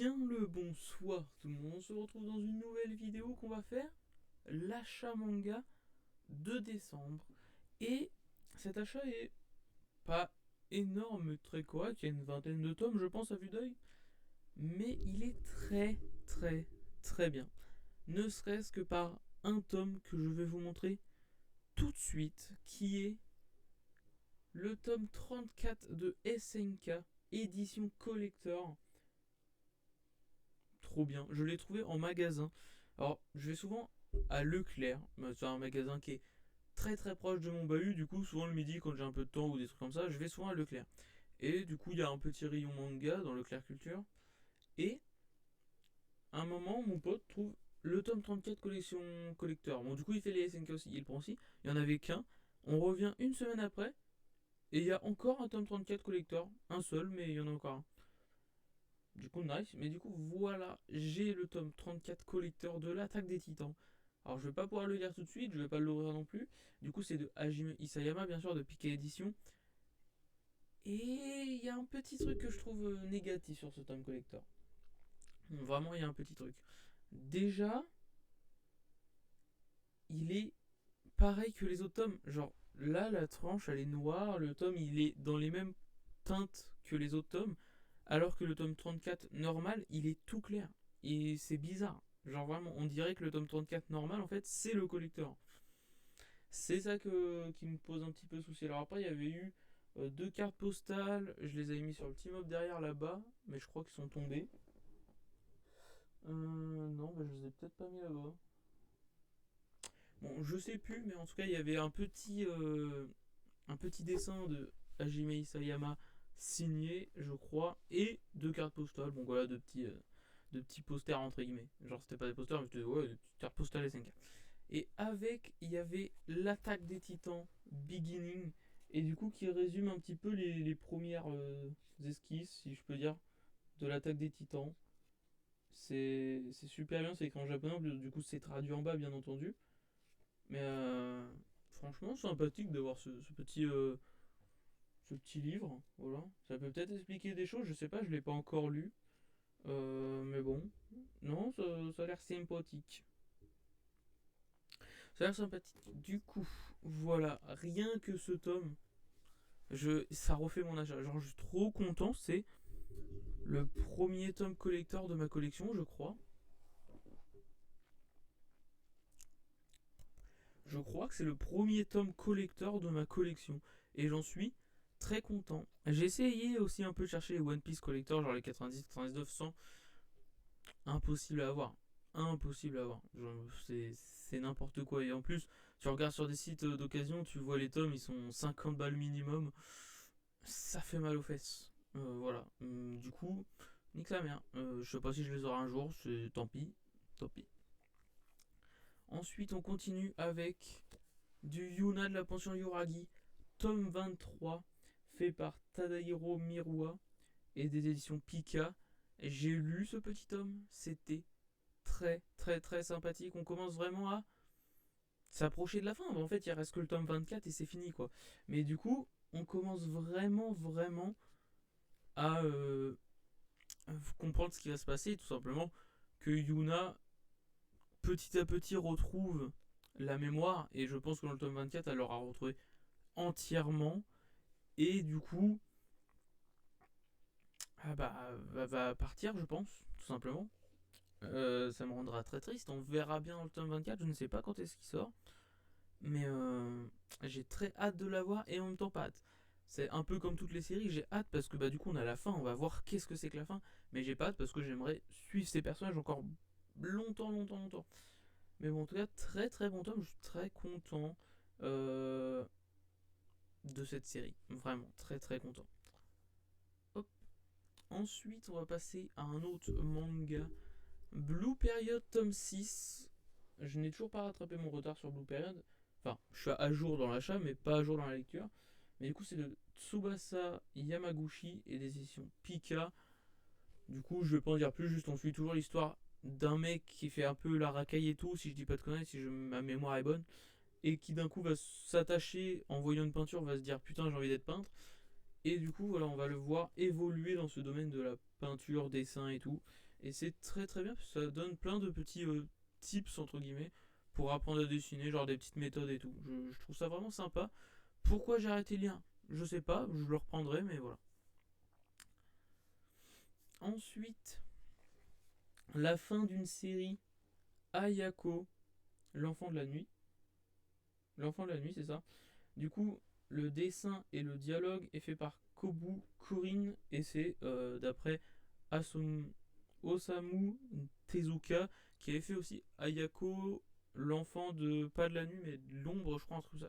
Bien le bonsoir tout le monde, on se retrouve dans une nouvelle vidéo qu'on va faire, l'achat manga de décembre. Et cet achat est pas énorme mais très correct, il y a une vingtaine de tomes je pense à vue d'œil, mais il est très bien. Ne serait-ce que par un tome que je vais vous montrer tout de suite, qui est le tome 34 de SNK, édition collector. Trop bien. Je l'ai trouvé en magasin. Alors, je vais souvent à Leclerc. C'est un magasin qui est très proche de mon bahut. Du coup, souvent le midi, quand j'ai un peu de temps ou des trucs comme ça, je vais souvent à Leclerc. Et du coup, il y a un petit rayon manga dans Leclerc Culture. Et à un moment, mon pote trouve le tome 34 collection collector. Bon, du coup, il fait les SNK aussi. Il prend aussi. Il n'y en avait qu'un. On revient une semaine après. Et il y a encore un tome 34 collector. Un seul, mais il y en a encore un. Du coup, nice. Mais du coup, voilà, j'ai le tome 34 collector de l'Attaque des Titans. Alors, je vais pas pouvoir le lire tout de suite, je vais pas l'ouvrir non plus. Du coup, c'est de Hajime Isayama, bien sûr, de Pika Edition. Et il y a un petit truc que je trouve négatif sur ce tome collector. Vraiment, il y a un petit truc. Déjà, il est pareil que les autres tomes. Genre, là, la tranche, elle est noire. Le tome, il est dans les mêmes teintes que les autres tomes. Alors que le tome 34 normal, il est tout clair. Et c'est bizarre. Genre vraiment, on dirait que le tome 34 normal, en fait, c'est le collector. C'est ça qui me pose un petit peu souci. Alors après, il y avait eu deux cartes postales. Je les avais mis sur le petit mob derrière là-bas. Mais je crois qu'ils sont tombés. Non, bah, je les ai peut-être pas mis là-bas. Bon, je sais plus, mais en tout cas, il y avait un petit dessin de Hajime Isayama signé, je crois, et deux cartes postales. Bon, voilà, de petits posters entre guillemets. Genre, c'était pas des posters, mais c'était ouais, des petites cartes postales SNK. Et avec, il y avait l'attaque des titans Beginning, et du coup, qui résume un petit peu les premières esquisses, si je peux dire, de l'attaque des titans. C'est super bien, c'est écrit en japonais, du coup, c'est traduit en bas, bien entendu. Mais franchement, sympathique d'avoir ce petit livre. Voilà. Ça peut peut-être expliquer des choses, je sais pas, je l'ai pas encore lu. Mais bon. Non, ça a l'air sympathique. Ça a l'air sympathique. Du coup, voilà, rien que ce tome, ça refait mon achat. Genre, je suis trop content. C'est le premier tome collector de ma collection, je crois. Je crois que c'est le premier tome collector de ma collection. Et j'en suis très content. J'ai essayé aussi un peu de chercher les One Piece collector, genre les 90, 99, 100. Impossible à avoir. Impossible à avoir. C'est n'importe quoi. Et en plus, tu regardes sur des sites d'occasion, tu vois les tomes, ils sont 50 balles minimum. Ça fait mal aux fesses. Voilà. Du coup, nique sa mère. Je sais pas si je les aurai un jour, c'est tant pis. Tant pis. Ensuite, on continue avec du Yuna de la pension Yuragi, tome 23, fait par Tadahiro Miruwa et des éditions Pika. J'ai lu ce petit tome, c'était très sympathique. On commence vraiment à s'approcher de la fin. En fait, il reste que le tome 24 et c'est fini quoi. Mais du coup, on commence vraiment à comprendre ce qui va se passer. Tout simplement que Yuna, petit à petit, retrouve la mémoire. Et je pense que dans le tome 24, elle l'aura retrouvé entièrement. Et du coup, ah bah, elle va partir, je pense, tout simplement. Ça me rendra très triste. On verra bien dans le tome 24. Je ne sais pas quand est-ce qu'il sort. Mais j'ai très hâte de la voir et en même temps pas hâte. C'est un peu comme toutes les séries, j'ai hâte parce que bah du coup on a la fin, on va voir qu'est-ce que c'est que la fin, mais j'ai pas hâte parce que j'aimerais suivre ces personnages encore longtemps. Mais bon, en tout cas, très bon tome, je suis très content euh, de cette série, vraiment très content. Hop. Ensuite, on va passer à un autre manga, Blue Period tome 6. Je n'ai toujours pas rattrapé mon retard sur Blue Period. Enfin, je suis à jour dans l'achat, mais pas à jour dans la lecture. Mais du coup, c'est de Tsubasa Yamaguchi et des éditions Pika. Du coup, je vais pas en dire plus, juste on suit toujours l'histoire d'un mec qui fait un peu la racaille et tout, si je dis pas de conneries, si ma mémoire est bonne, et qui d'un coup va s'attacher en voyant une peinture, va se dire putain, j'ai envie d'être peintre. Et du coup, voilà, on va le voir évoluer dans ce domaine de la peinture, dessin et tout. Et c'est très très bien, parce que ça donne plein de petits tips, entre guillemets, pour apprendre à dessiner, genre des petites méthodes et tout. Je trouve ça vraiment sympa. Pourquoi j'ai arrêté le lien? Je sais pas, je le reprendrai, mais voilà. Ensuite, la fin d'une série, Ayako, l'enfant de la nuit. L'enfant de la nuit, c'est ça. Du coup, le dessin et le dialogue est fait par Kobu Kurin et c'est d'après Osamu Tezuka qui avait fait aussi Ayako, l'enfant de pas de la nuit mais de l'ombre, je crois, un truc comme ça.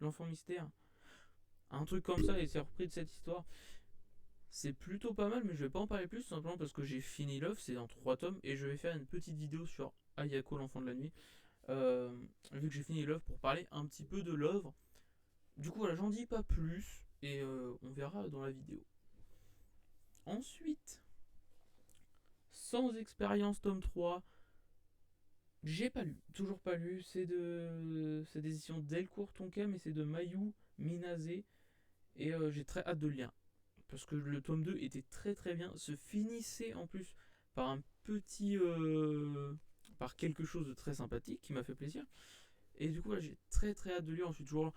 L'enfant mystère, un truc comme ça, et c'est repris de cette histoire. C'est plutôt pas mal, mais je vais pas en parler plus, simplement parce que j'ai fini l'œuvre, c'est en 3 tomes, et je vais faire une petite vidéo sur Ayako, l'enfant de la nuit, euh, vu que j'ai fini l'œuvre, pour parler un petit peu de l'œuvre. Du coup, voilà, j'en dis pas plus, et on verra dans la vidéo. Ensuite, Sans expérience, tome 3, j'ai pas lu, toujours pas lu, c'est des éditions Delcourt Tonka, mais c'est de Mayu Minase, et j'ai très hâte de le lire. Parce que le tome 2 était très très bien, se finissait en plus par un petit... par quelque chose de très sympathique qui m'a fait plaisir. Et du coup, voilà, j'ai très très hâte de lire ensuite toujours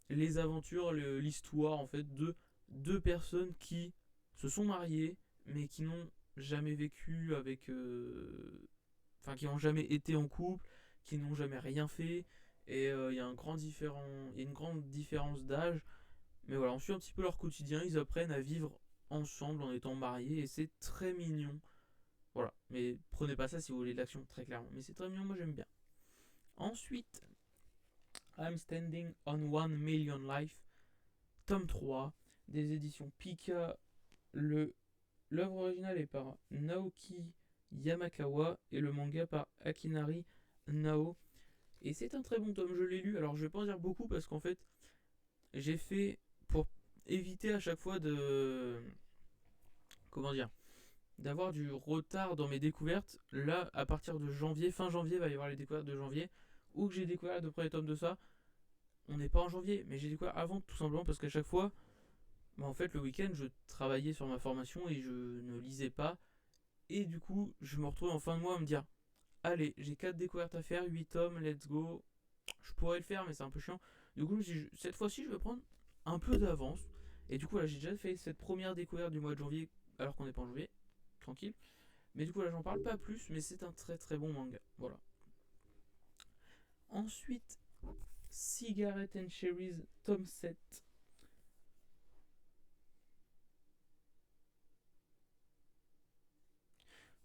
les aventures, l'histoire en fait de deux personnes qui se sont mariées, mais qui n'ont jamais vécu avec... Enfin, qui n'ont jamais été en couple, qui n'ont jamais rien fait. Et il y a une grande différence d'âge. Mais voilà, on suit un petit peu leur quotidien, ils apprennent à vivre ensemble en étant mariés et c'est très mignon. Voilà, mais prenez pas ça si vous voulez de l'action, très clairement. Mais c'est très mignon, moi j'aime bien. Ensuite, I'm Standing on 1 Million Life, tome 3, des éditions Pika. L'œuvre originale est par Naoki Yamakawa et le manga par Akinari Nao. Et c'est un très bon tome, je l'ai lu. Alors je vais pas en dire beaucoup parce qu'en fait, j'ai fait pour éviter à chaque fois de... Comment dire, d'avoir du retard dans mes découvertes. Là, à partir de janvier, fin janvier, va y avoir les découvertes de janvier, ou que j'ai découvert le premier tome de ça. On n'est pas en janvier, mais j'ai découvert avant, tout simplement parce qu'à chaque fois, bah en fait, le week-end, je travaillais sur ma formation et je ne lisais pas. Et du coup, je me retrouve en fin de mois à me dire, allez, j'ai 4 découvertes à faire, 8 tomes, let's go. Je pourrais le faire, mais c'est un peu chiant. Du coup, cette fois-ci, je vais prendre un peu d'avance. Et du coup, là, j'ai déjà fait cette première découverte du mois de janvier, alors qu'on n'est pas en janvier, tranquille. Mais du coup, là, j'en parle pas plus, mais c'est un très très bon manga. Voilà. Ensuite, Cigarette and Cherries, tome 7.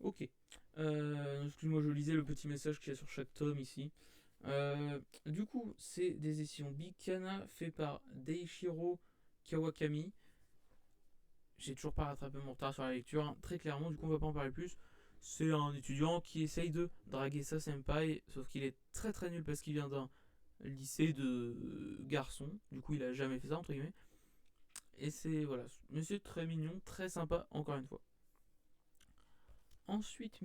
Ok. Excuse-moi, je lisais le petit message qu'il y a sur chaque tome ici. Du coup, c'est des éditions Big Kana fait par Deichiro Kawakami. J'ai toujours pas rattrapé mon retard sur la lecture, hein, très clairement, du coup on va pas en parler plus. C'est un étudiant qui essaye de draguer sa senpai, sauf qu'il est très très nul parce qu'il vient d'un lycée de garçons, du coup il a jamais fait ça entre guillemets. Et c'est voilà, mais c'est très mignon, très sympa encore une fois. Ensuite,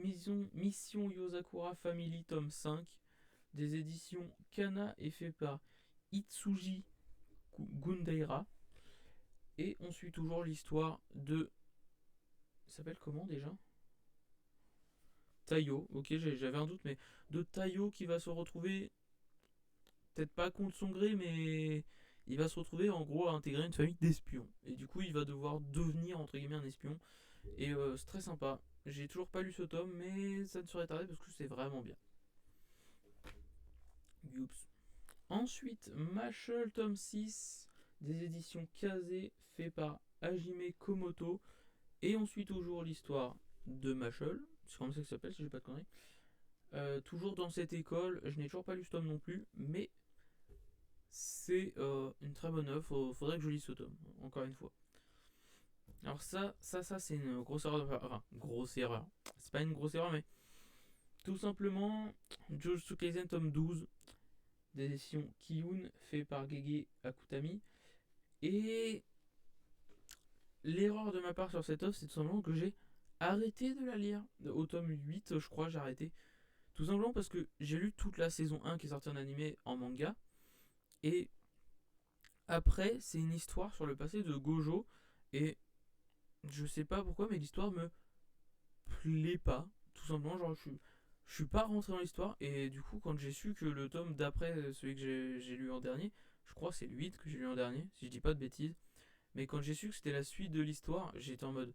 Mission Yozakura Family tome 5, des éditions Kana et fait par Itsuji Gundeira. Et on suit toujours l'histoire de... Ça s'appelle comment déjà? Tayo, ok, j'avais un doute, mais de Tayo qui va se retrouver, peut-être pas contre son gré, mais il va se retrouver en gros à intégrer une famille d'espions. Et du coup, il va devoir devenir entre guillemets un espion. Et c'est très sympa. J'ai toujours pas lu ce tome, mais ça ne serait tardé parce que c'est vraiment bien. Youps. Ensuite, Mashal tome 6, des éditions Kaze, fait par Hajime Komoto. Et on suit toujours l'histoire de Mashal, c'est comme ça que ça s'appelle si j'ai pas de conneries. Toujours dans cette école, je n'ai toujours pas lu ce tome non plus, mais c'est une très bonne œuvre. Faudrait que je lise ce tome, encore une fois. Alors ça c'est une grosse erreur. Enfin, grosse erreur. C'est pas une grosse erreur, mais tout simplement, Jujutsu Kaisen tome 12, des éditions Kiyun, fait par Gege Akutami. Et l'erreur de ma part sur cette œuvre, c'est tout simplement que j'ai arrêté de la lire. Au tome 8, je crois, j'ai arrêté. Tout simplement parce que j'ai lu toute la saison 1 qui est sortie en animé en manga. Et après, c'est une histoire sur le passé de Gojo. Et je sais pas pourquoi, mais l'histoire me plaît pas, tout simplement. Genre, je suis pas rentré dans l'histoire. Et du coup, quand j'ai su que le tome d'après celui que j'ai lu en dernier, je crois que c'est le 8 que j'ai lu en dernier, si je dis pas de bêtises. Mais quand j'ai su que c'était la suite de l'histoire, j'étais en mode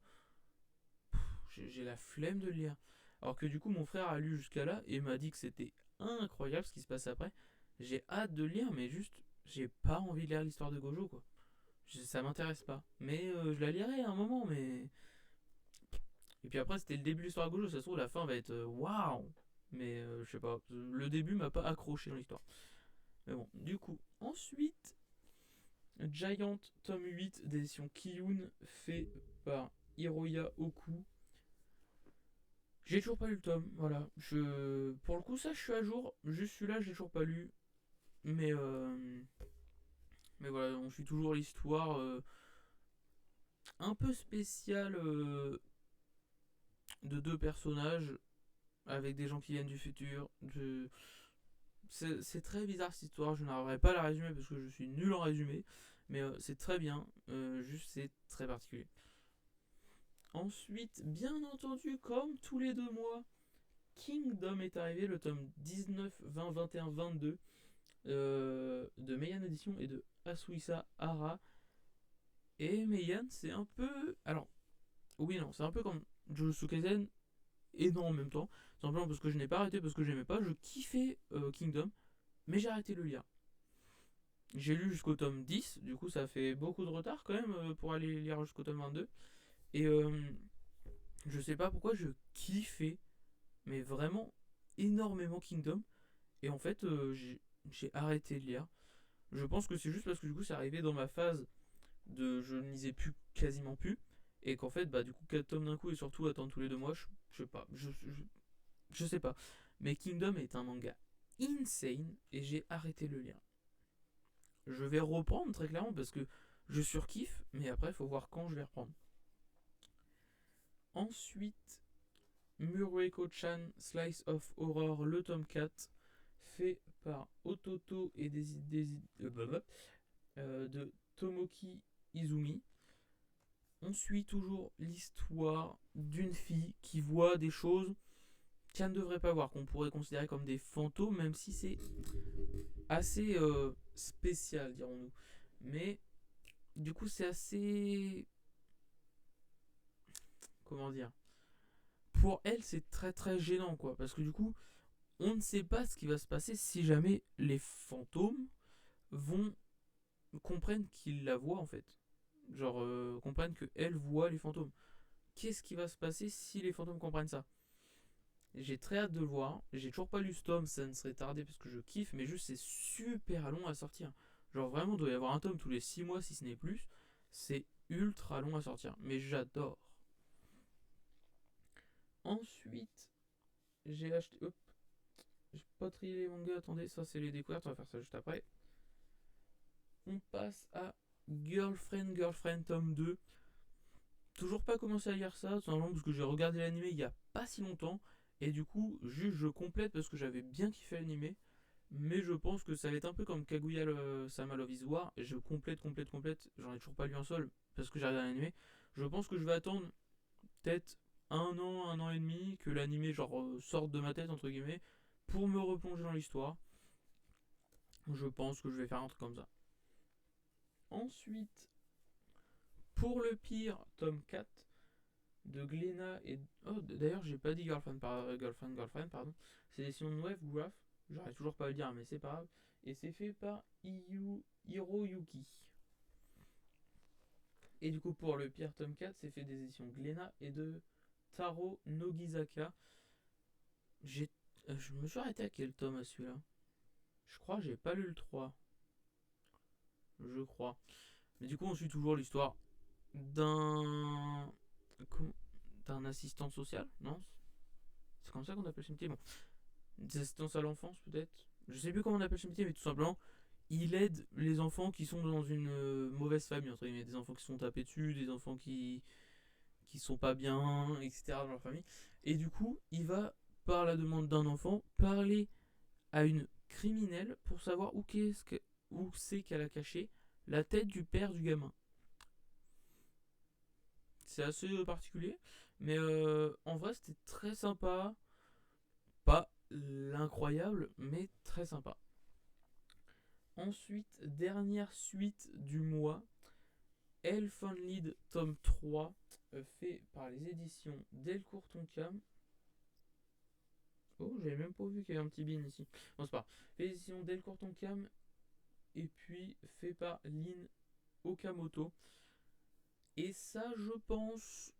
j'ai la flemme de le lire. Alors que du coup, mon frère a lu jusqu'à là et m'a dit que c'était incroyable ce qui se passe après. J'ai hâte de le lire, mais juste, j'ai pas envie de lire l'histoire de Gojo, quoi. Ça m'intéresse pas. Mais je la lirai à un moment, mais. Et puis après, c'était le début de l'histoire de Gojo. Ça se trouve, la fin va être waouh! Mais je sais pas. Le début m'a pas accroché dans l'histoire. Mais bon, du coup, ensuite, Giant tome 8 d'édition Kiyun, fait par Hiroya Oku. J'ai toujours pas lu le tome, voilà. Pour le coup, ça, je suis à jour. Juste celui-là, j'ai toujours pas lu. Mais, mais voilà, on suit toujours l'histoire un peu spéciale de deux personnages avec des gens qui viennent du futur. C'est très bizarre cette histoire, je n'arriverai pas à la résumer parce que je suis nul en résumé. Mais c'est très bien, juste c'est très particulier. Ensuite, bien entendu, comme tous les 2 mois, Kingdom est arrivé, le tome 19, 20, 21, 22 de Meian Edition et de Asuisa Hara. Et Meian, c'est un peu. Alors, oui, non, c'est un peu comme Jujutsu Kaisen et non en même temps. Simplement parce que je n'ai pas arrêté parce que j'aimais pas. Je kiffais Kingdom, mais j'ai arrêté de le lire. J'ai lu jusqu'au tome 10, du coup ça fait beaucoup de retard quand même pour aller lire jusqu'au tome 22. Et je sais pas pourquoi je kiffais, mais vraiment énormément Kingdom. Et en fait, j'ai arrêté de lire. Je pense que c'est juste parce que du coup, c'est arrivé dans ma phase de je ne lisais plus, quasiment plus. Et qu'en fait, bah du coup, 4 tomes d'un coup et surtout attendre tous les 2 mois, je sais pas. Je sais pas. Mais Kingdom est un manga insane et j'ai arrêté de le lire. Je vais reprendre très clairement parce que je surkiffe, mais après, il faut voir quand je vais reprendre. Ensuite, Mureko-chan Slice of Horror, le tome 4, fait par Ototo et de Tomoki Izumi. On suit toujours l'histoire d'une fille qui voit des choses qu'elle ne devrait pas voir, qu'on pourrait considérer comme des fantômes, même si c'est assez spécial, dirons-nous. Mais du coup, c'est assez. Comment dire? Pour elle, c'est très très gênant, quoi. Parce que du coup, on ne sait pas ce qui va se passer si jamais les fantômes vont comprennent qu'ils la voient en fait. Genre comprennent que elle voit les fantômes. Qu'est-ce qui va se passer si les fantômes comprennent ça? J'ai très hâte de le voir. J'ai toujours pas lu ce tome, ça ne serait tardé parce que je kiffe, mais juste c'est super long à sortir. Genre vraiment, il doit y avoir un tome tous les 6 mois si ce n'est plus. C'est ultra long à sortir, mais j'adore. Ensuite, j'ai acheté. Hop, j'ai pas trié les mangas, attendez, ça c'est les découvertes, on va faire ça juste après. On passe à Girlfriend tome 2. Toujours pas commencé à lire ça, tout simplement parce que j'ai regardé l'animé il y a pas si longtemps. Et du coup, juste je complète parce que j'avais bien kiffé l'animé. Mais je pense que ça va être un peu comme Kaguya Sama Love is War. Je complète. J'en ai toujours pas lu un seul parce que j'ai regardé l'animé. Je pense que je vais attendre peut-être un an et demi que l'animé genre sorte de ma tête entre guillemets pour me replonger dans l'histoire. Je pense que je vais faire un truc comme ça. Ensuite, pour le pire, tome 4 de Glénat et. Oh, d'ailleurs, j'ai pas dit Girlfriend, pardon. C'est des de Wave Graph. J'arrive toujours pas à le dire, mais c'est pas grave. Et c'est fait par Hiroyuki. Et du coup, pour le pire tome 4, c'est fait des éditions Glénat et de Taro Nogizaka. Je me suis arrêté à quel tome à celui-là? Je crois que j'ai pas lu le 3. Je crois. Mais du coup, on suit toujours l'histoire d'un. D'un assistant social, non? C'est comme ça qu'on appelle ce métier. Bon, des assistances à l'enfance peut-être. Je sais plus comment on appelle ce métier, mais tout simplement, il aide les enfants qui sont dans une mauvaise famille, entre guillemets, des enfants qui sont tapés dessus, des enfants qui sont pas bien, etc. dans leur famille. Et du coup, il va, par la demande d'un enfant, parler à une criminelle pour savoir où c'est qu'elle a caché la tête du père du gamin. C'est assez particulier, Mais en vrai, c'était très sympa. Pas l'incroyable, mais très sympa. Ensuite, dernière suite du mois, Elf on Lead tome 3, fait par les éditions Delcourt Tonkam. Oh, j'avais même pas vu qu'il y avait un petit bin ici. Bon, c'est pas grave. Fait les éditions Delcourt Tonkam, et puis fait par Lin Okamoto. Et ça, je pense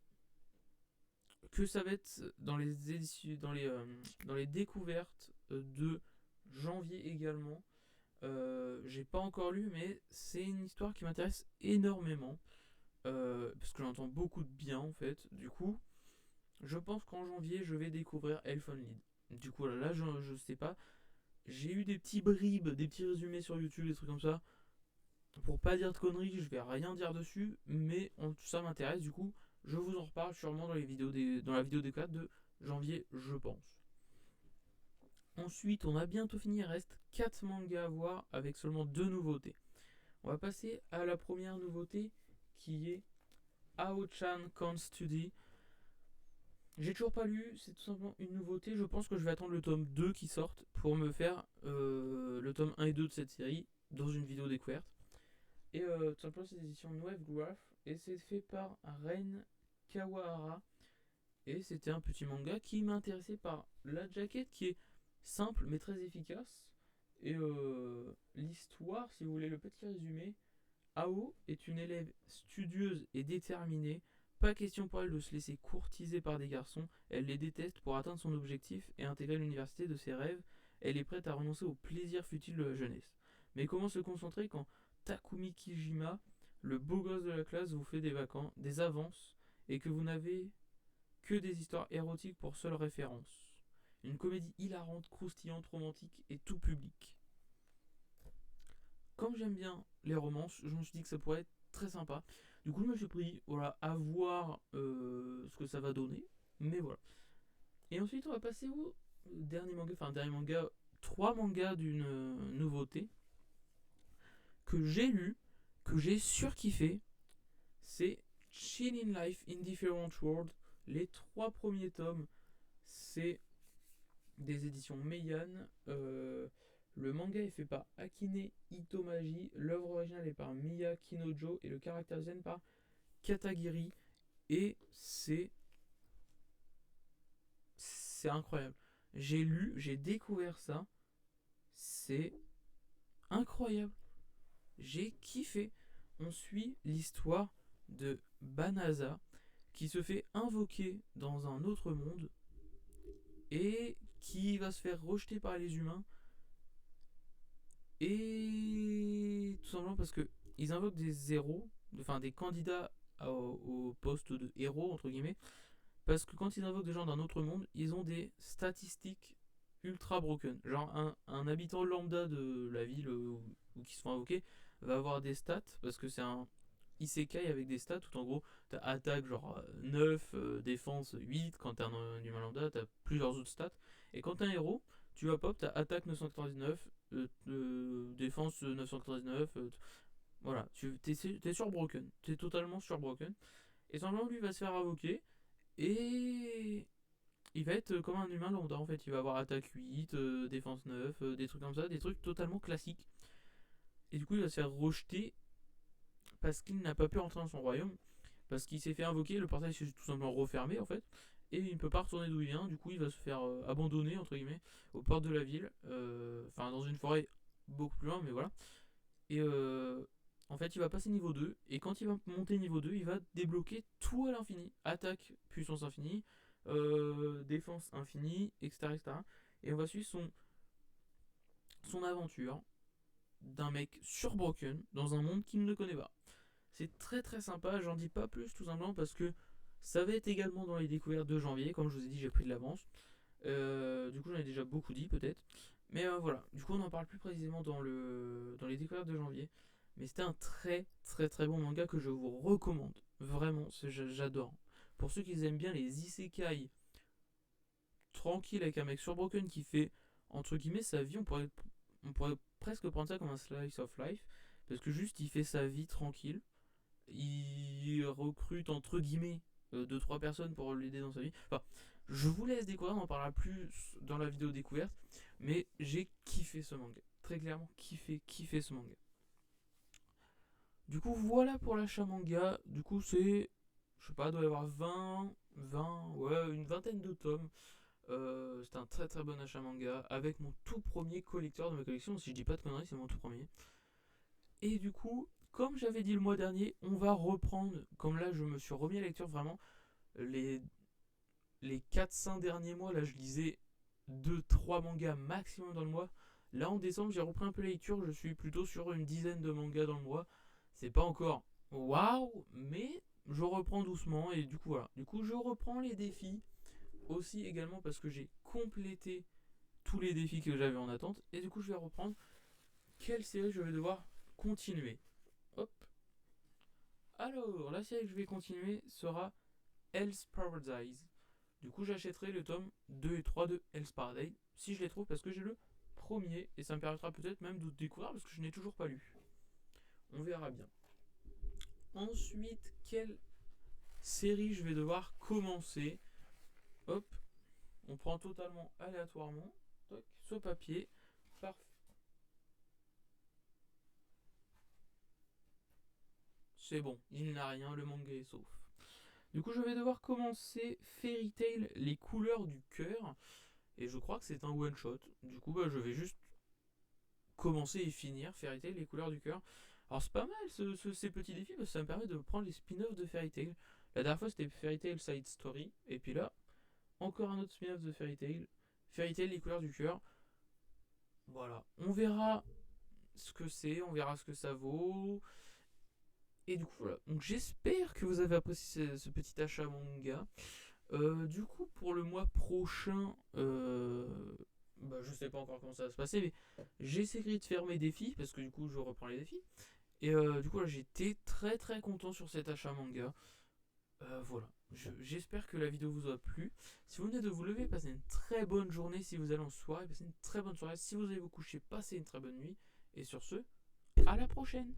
que ça va être dans les éditions, dans les découvertes de janvier également. J'ai pas encore lu, mais c'est une histoire qui m'intéresse énormément. Parce que j'entends beaucoup de bien en fait. Du coup, je pense qu'en janvier, je vais découvrir Elf on Lead. Du coup, là je sais pas. J'ai eu des petits bribes, des petits résumés sur YouTube, des trucs comme ça. Pour pas dire de conneries, je vais rien dire dessus, mais ça m'intéresse. Du coup, je vous en reparle sûrement dans dans la vidéo des 4 de janvier, je pense. Ensuite, on a bientôt fini. Il reste 4 mangas à voir avec seulement 2 nouveautés. On va passer à la première nouveauté qui est Ao-chan Can't Study. J'ai toujours pas lu, c'est tout simplement une nouveauté. Je pense que je vais attendre le tome 2 qui sorte pour me faire le tome 1 et 2 de cette série dans une vidéo découverte. Et tout simplement, c'est des éditions Wave Graph et c'est fait par Ren Kawahara. Et c'était un petit manga qui m'intéressait par la jaquette qui est simple mais très efficace. Et l'histoire, si vous voulez le petit résumé, Ao est une élève studieuse et déterminée. Pas question pour elle de se laisser courtiser par des garçons. Elle les déteste pour atteindre son objectif et intégrer l'université de ses rêves. Elle est prête à renoncer au plaisir futile de la jeunesse. Mais comment se concentrer quand Takumi Kijima, le beau gosse de la classe, vous fait des avances et que vous n'avez que des histoires érotiques pour seule référence. Une comédie hilarante, croustillante, romantique et tout public. Comme j'aime bien les romances, je me suis dit que ça pourrait être très sympa. Du coup, je me suis pris voilà, à voir ce que ça va donner. Mais voilà. Et ensuite, on va passer au dernier manga, 3 mangas d'une nouveauté que j'ai lu, que j'ai surkiffé. C'est Chill in Life in Different World. Les 3 premiers tomes, c'est des éditions Meian. Le manga est fait par Akine Itomaji, l'œuvre originale est par Miya Kinojo et le caractère design par Katagiri. Et c'est incroyable. J'ai lu, j'ai découvert ça. C'est incroyable. J'ai kiffé. On suit l'histoire de Banaza qui se fait invoquer dans un autre monde et qui va se faire rejeter par les humains. Et tout simplement parce que ils invoquent des héros, enfin des candidats au poste de héros, entre guillemets, parce que quand ils invoquent des gens d'un autre monde, ils ont des statistiques ultra broken. Genre un habitant lambda de la ville où qui se font invoquer va avoir des stats, parce que c'est un isekai avec des stats, tout en gros, t'as attaque genre 9, défense 8, quand t'es un humain lambda, t'as plusieurs autres stats. Et quand t'es un héros, tu vas pop, t'as attaque 999, défense 999, voilà, t'es sur broken, t'es totalement sur broken. Et semblant lui va se faire invoquer, et il va être comme un humain lambda en fait, il va avoir attaque 8, défense 9, des trucs comme ça, des trucs totalement classiques. Et du coup il va se faire rejeter parce qu'il n'a pas pu rentrer dans son royaume, parce qu'il s'est fait invoquer, le portail s'est tout simplement refermé en fait, et il ne peut pas retourner d'où il vient, du coup il va se faire abandonner entre guillemets aux portes de la ville, enfin dans une forêt beaucoup plus loin, mais voilà. Et en fait il va passer niveau 2, et quand il va monter niveau 2, il va débloquer tout à l'infini, attaque, puissance infinie, défense infinie, etc., etc. Et on va suivre son aventure d'un mec sur Broken dans un monde qu'il ne connaît pas. C'est très très sympa, j'en dis pas plus tout simplement parce que ça va être également dans les découvertes de janvier, comme je vous ai dit j'ai pris de l'avance. Du coup j'en ai déjà beaucoup dit peut-être. Mais voilà, du coup on en parle plus précisément dans les découvertes de janvier. Mais c'était un très très très bon manga que je vous recommande. Vraiment, j'adore. Pour ceux qui aiment bien les isekai tranquille avec un mec sur Broken qui fait entre guillemets sa vie, on pourrait presque prendre ça comme un slice of life. Parce que juste il fait sa vie tranquille, il recrute entre guillemets 2-3 personnes pour l'aider dans sa vie. Enfin, je vous laisse découvrir, on en parlera plus dans la vidéo découverte. Mais j'ai kiffé ce manga. Très clairement, kiffé ce manga. Du coup, voilà pour l'achat manga. Du coup, c'est, je sais pas, doit y avoir 20, ouais, une vingtaine de tomes. C'est un très très bon achat manga avec mon tout premier collecteur de ma collection. Si je dis pas de conneries, c'est mon tout premier. Et du coup, comme j'avais dit le mois dernier, on va reprendre. Comme là, je me suis remis à la lecture vraiment. Les, les 4-5 derniers mois, là, je lisais 2-3 mangas maximum dans le mois. Là, en décembre, j'ai repris un peu la lecture. Je suis plutôt sur une dizaine de mangas dans le mois. C'est pas encore waouh, mais je reprends doucement. Et du coup, voilà. Du coup, je reprends les défis aussi également parce que j'ai complété tous les défis que j'avais en attente. Et du coup, je vais reprendre quelle série je vais devoir continuer. Hop. Alors, la série que je vais continuer sera Hell's Paradise. Du coup, j'achèterai le tome 2 et 3 de Hell's Paradise si je les trouve parce que j'ai le premier et ça me permettra peut-être même de découvrir parce que je n'ai toujours pas lu. On verra bien. Ensuite, quelle série je vais devoir commencer. Hop, on prend totalement aléatoirement. Toc, ce papier. Parfait. C'est bon, il n'a rien, le manga est sauf. Du coup, je vais devoir commencer Fairy Tail, les couleurs du cœur. Et je crois que c'est un one shot. Du coup, je vais juste commencer et finir Fairy Tail, les couleurs du cœur. Alors, c'est pas mal ces petits défis parce que ça me permet de prendre les spin-offs de Fairy Tail. La dernière fois, c'était Fairy Tail Side Story. Et puis là, encore un autre spin-off de Fairy Tail. Fairy Tail, les couleurs du cœur. Voilà. On verra ce que c'est, on verra ce que ça vaut. Et du coup, voilà. Donc, j'espère que vous avez apprécié ce petit achat manga. Du coup, pour le mois prochain, je sais pas encore comment ça va se passer, mais j'essaierai de faire mes défis parce que du coup, je reprends les défis. Et du coup, là, j'étais très très content sur cet achat manga. Voilà. J'espère que la vidéo vous a plu. Si vous venez de vous lever, passez une très bonne journée. Si vous allez en soirée, passez une très bonne soirée. Si vous allez vous coucher, passez une très bonne nuit. Et sur ce, à la prochaine!